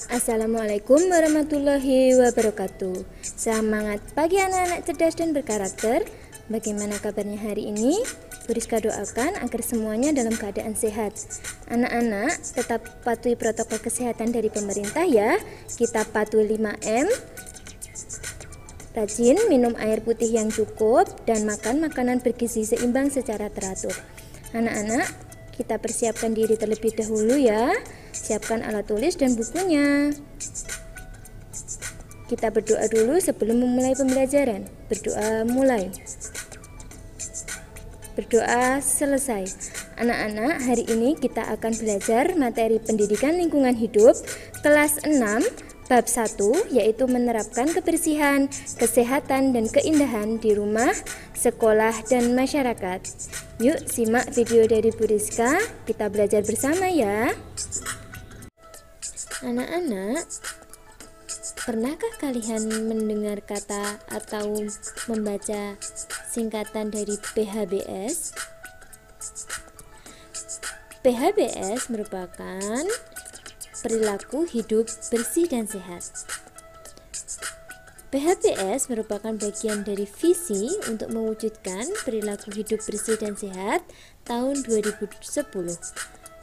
Assalamualaikum warahmatullahi wabarakatuh. Semangat pagi anak-anak cerdas dan berkarakter. Bagaimana kabarnya hari ini? Bu Rizka doakan agar semuanya dalam keadaan sehat. Anak-anak tetap patuhi protokol kesehatan dari pemerintah ya. Kita patuhi 5M. Rajin minum air putih yang cukup dan makan makanan bergizi seimbang secara teratur. Anak-anak, kita persiapkan diri terlebih dahulu ya. Siapkan alat tulis dan bukunya. Kita berdoa dulu sebelum memulai pembelajaran. Berdoa mulai. Berdoa selesai. Anak-anak, hari ini kita akan belajar materi pendidikan lingkungan hidup kelas 6 bab 1, yaitu menerapkan kebersihan, kesehatan, dan keindahan di rumah, sekolah, dan masyarakat. Yuk simak video dari Bu Rizka, kita belajar bersama ya. Anak-anak, pernahkah kalian mendengar kata atau membaca singkatan dari PHBS? PHBS merupakan perilaku hidup bersih dan sehat. PHBS merupakan bagian dari visi untuk mewujudkan perilaku hidup bersih dan sehat tahun 2010.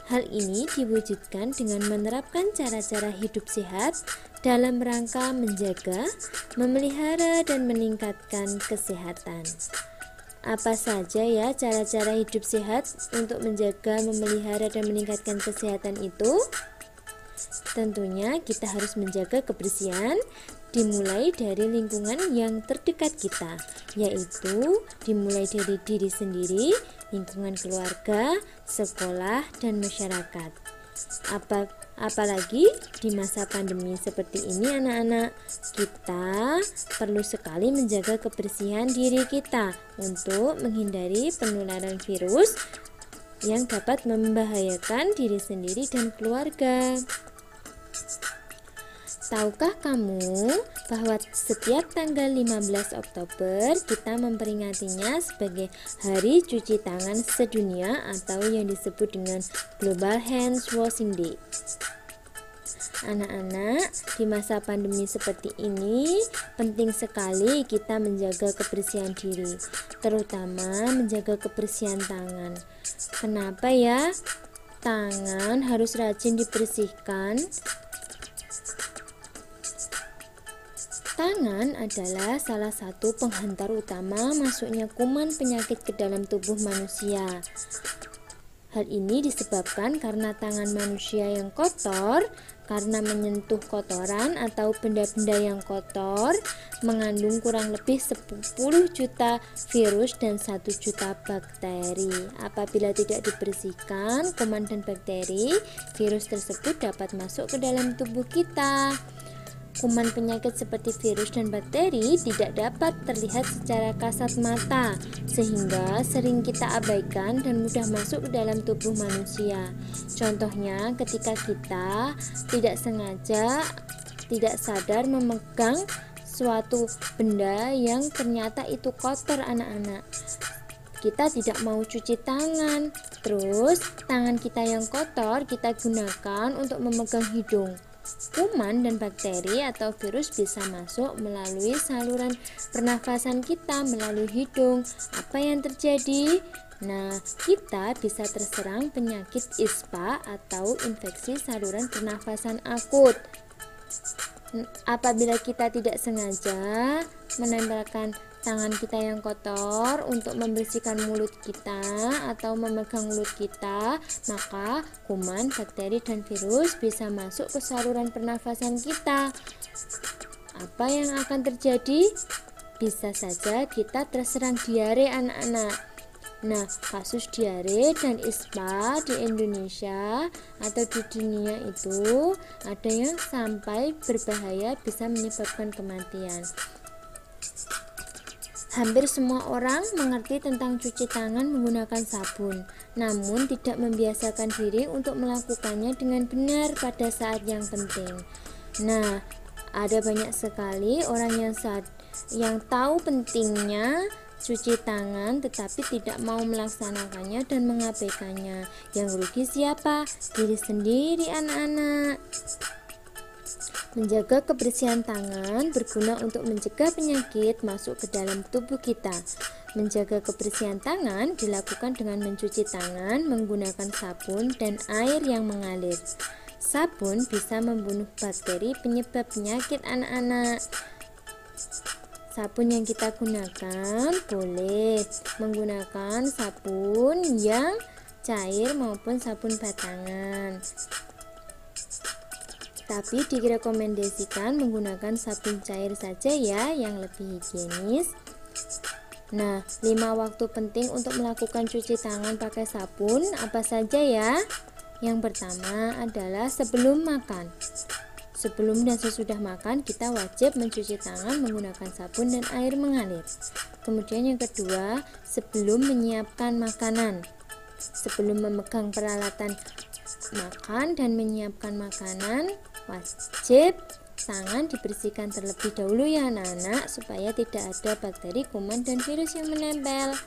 Hal ini diwujudkan dengan menerapkan cara-cara hidup sehat dalam rangka menjaga, memelihara, dan meningkatkan kesehatan. Apa saja ya cara-cara hidup sehat untuk menjaga, memelihara, dan meningkatkan kesehatan itu? Tentunya kita harus menjaga kebersihan dimulai dari lingkungan yang terdekat kita, yaitu dimulai dari diri sendiri, lingkungan keluarga, sekolah, dan masyarakat. Apalagi di masa pandemi seperti ini anak-anak, kita perlu sekali menjaga kebersihan diri kita untuk menghindari penularan virus yang dapat membahayakan diri sendiri dan keluarga. Tahukah kamu bahwa setiap tanggal 15 Oktober kita memperingatinya sebagai Hari Cuci Tangan Sedunia atau yang disebut dengan Global Hand Washing Day. Anak-anak, di masa pandemi seperti ini penting sekali kita menjaga kebersihan diri, terutama menjaga kebersihan tangan. Kenapa ya? Tangan harus rajin dibersihkan. Tangan adalah salah satu penghantar utama masuknya kuman penyakit ke dalam tubuh manusia. Hal ini disebabkan karena tangan manusia yang kotor, karena menyentuh kotoran atau benda-benda yang kotor, mengandung kurang lebih 10 juta virus dan 1 juta bakteri. Apabila tidak dibersihkan kuman dan bakteri, virus tersebut dapat masuk ke dalam tubuh kita. Kuman penyakit seperti virus dan bakteri tidak dapat terlihat secara kasat mata, sehingga sering kita abaikan dan mudah masuk ke dalam tubuh manusia. Contohnya ketika kita tidak sengaja, tidak sadar memegang suatu benda yang ternyata itu kotor anak-anak. Kita tidak mau cuci tangan, terus tangan kita yang kotor kita gunakan untuk memegang hidung. Kuman dan bakteri atau virus bisa masuk melalui saluran pernafasan kita melalui hidung. Apa yang terjadi? Nah, kita bisa terserang penyakit ISPA atau infeksi saluran pernafasan akut. Apabila kita tidak sengaja menempelkan tangan kita yang kotor untuk membersihkan mulut kita atau memegang mulut kita, maka kuman, bakteri, dan virus bisa masuk ke saluran pernafasan kita. Apa yang akan terjadi? Bisa saja kita terserang diare anak-anak. Nah, kasus diare dan ISPA di Indonesia atau di dunia itu ada yang sampai berbahaya, bisa menyebabkan kematian. Hampir semua orang mengerti tentang cuci tangan menggunakan sabun, namun tidak membiasakan diri untuk melakukannya dengan benar pada saat yang penting. Nah, ada banyak sekali orang yang tahu pentingnya cuci tangan tetapi tidak mau melaksanakannya dan mengabaikannya. Yang rugi siapa? Diri sendiri anak-anak. Menjaga kebersihan tangan berguna untuk mencegah penyakit masuk ke dalam tubuh kita. Menjaga kebersihan tangan dilakukan dengan mencuci tangan menggunakan sabun dan air yang mengalir. Sabun bisa membunuh bakteri penyebab penyakit anak-anak. Sabun yang kita gunakan boleh menggunakan sabun yang cair maupun sabun batangan. Tapi direkomendasikan menggunakan sabun cair saja ya, yang lebih higienis. Nah, 5 waktu penting untuk melakukan cuci tangan pakai sabun apa saja ya? Yang pertama adalah sebelum makan. Sebelum dan sesudah makan kita wajib mencuci tangan menggunakan sabun dan air mengalir. Kemudian yang kedua, sebelum menyiapkan makanan. Sebelum memegang peralatan makan dan menyiapkan makanan, wajib tangan dibersihkan terlebih dahulu ya anak-anak, supaya tidak ada bakteri, kuman, dan virus yang menempel.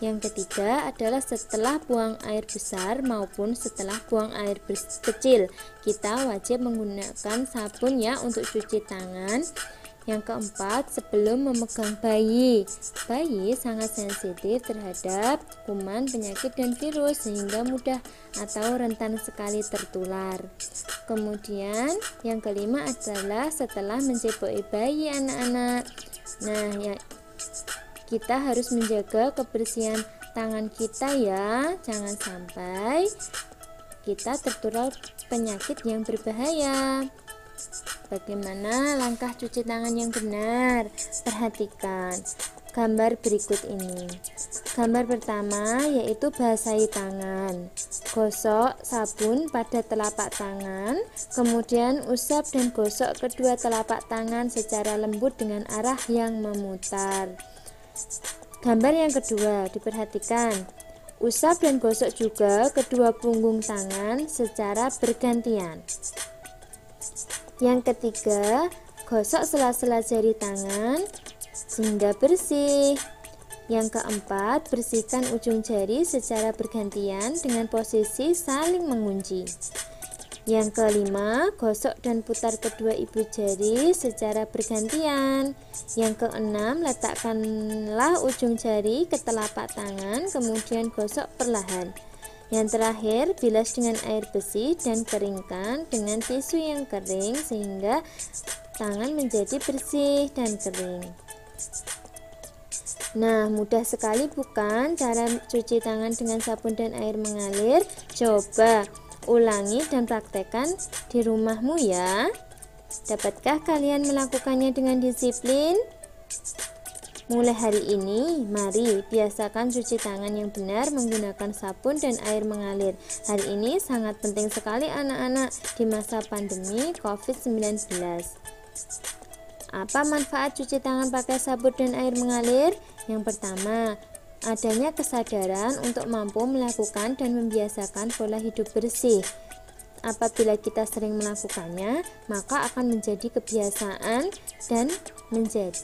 Yang ketiga adalah setelah buang air besar maupun setelah buang air kecil, kita wajib menggunakan sabun ya untuk cuci tangan. Yang keempat, sebelum memegang bayi. Bayi sangat sensitif terhadap kuman, penyakit, dan virus sehingga mudah atau rentan sekali tertular. Kemudian yang kelima adalah setelah mencepoki bayi anak-anak. Nah, ya, kita harus menjaga kebersihan tangan kita ya. Jangan sampai kita tertular penyakit yang berbahaya. Bagaimana langkah cuci tangan yang benar? Perhatikan gambar berikut ini. Gambar pertama yaitu basahi tangan. Gosok sabun pada telapak tangan, kemudian usap dan gosok kedua telapak tangan secara lembut dengan arah yang memutar. Gambar yang kedua, diperhatikan. Usap dan gosok juga kedua punggung tangan secara bergantian. Yang ketiga, gosok sela-sela jari tangan sehingga bersih. Yang keempat, bersihkan ujung jari secara bergantian dengan posisi saling mengunci. Yang kelima, gosok dan putar kedua ibu jari secara bergantian. Yang keenam, letakkanlah ujung jari ke telapak tangan, kemudian gosok perlahan. Yang terakhir, bilas dengan air bersih dan keringkan dengan tisu yang kering sehingga tangan menjadi bersih dan kering. Nah, mudah sekali bukan cara cuci tangan dengan sabun dan air mengalir? Coba ulangi dan praktekkan di rumahmu ya. Dapatkah kalian melakukannya dengan disiplin? Mulai hari ini, mari biasakan cuci tangan yang benar menggunakan sabun dan air mengalir. Hari ini sangat penting sekali anak-anak di masa pandemi COVID-19. Apa manfaat cuci tangan pakai sabun dan air mengalir? Yang pertama, adanya kesadaran untuk mampu melakukan dan membiasakan pola hidup bersih. Apabila kita sering melakukannya, maka akan menjadi kebiasaan dan menjadi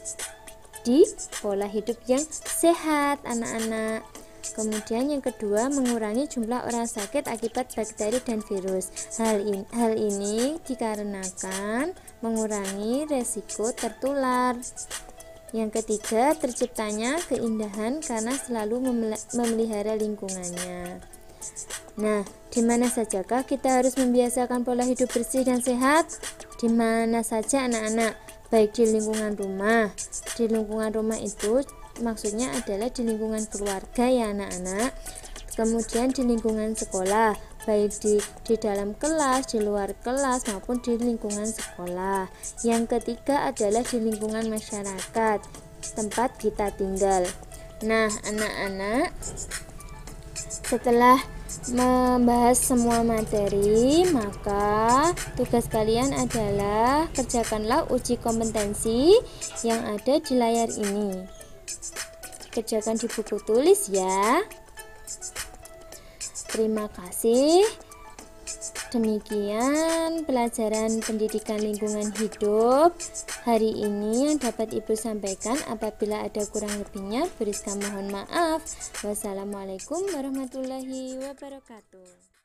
pola hidup yang sehat anak-anak. Kemudian yang kedua, mengurangi jumlah orang sakit akibat bakteri dan virus. Hal ini dikarenakan mengurangi resiko tertular. Yang ketiga, terciptanya keindahan karena selalu memelihara lingkungannya. Nah, di mana sajakah kita harus membiasakan pola hidup bersih dan sehat? Di mana saja anak-anak? Baik di lingkungan rumah. Di lingkungan rumah itu maksudnya adalah di lingkungan keluarga ya anak-anak. Kemudian di lingkungan sekolah, baik di dalam kelas, di luar kelas maupun di lingkungan sekolah. Yang ketiga adalah di lingkungan masyarakat, tempat kita tinggal. Nah, anak-anak, setelah membahas semua materi, maka tugas kalian adalah kerjakanlah uji kompetensi yang ada di layar ini. Kerjakan di buku tulis ya. Terima kasih. Demikian pelajaran pendidikan lingkungan hidup hari ini yang dapat Ibu sampaikan. Apabila ada kurang lebihnya, Beriska mohon maaf. Wassalamualaikum warahmatullahi wabarakatuh.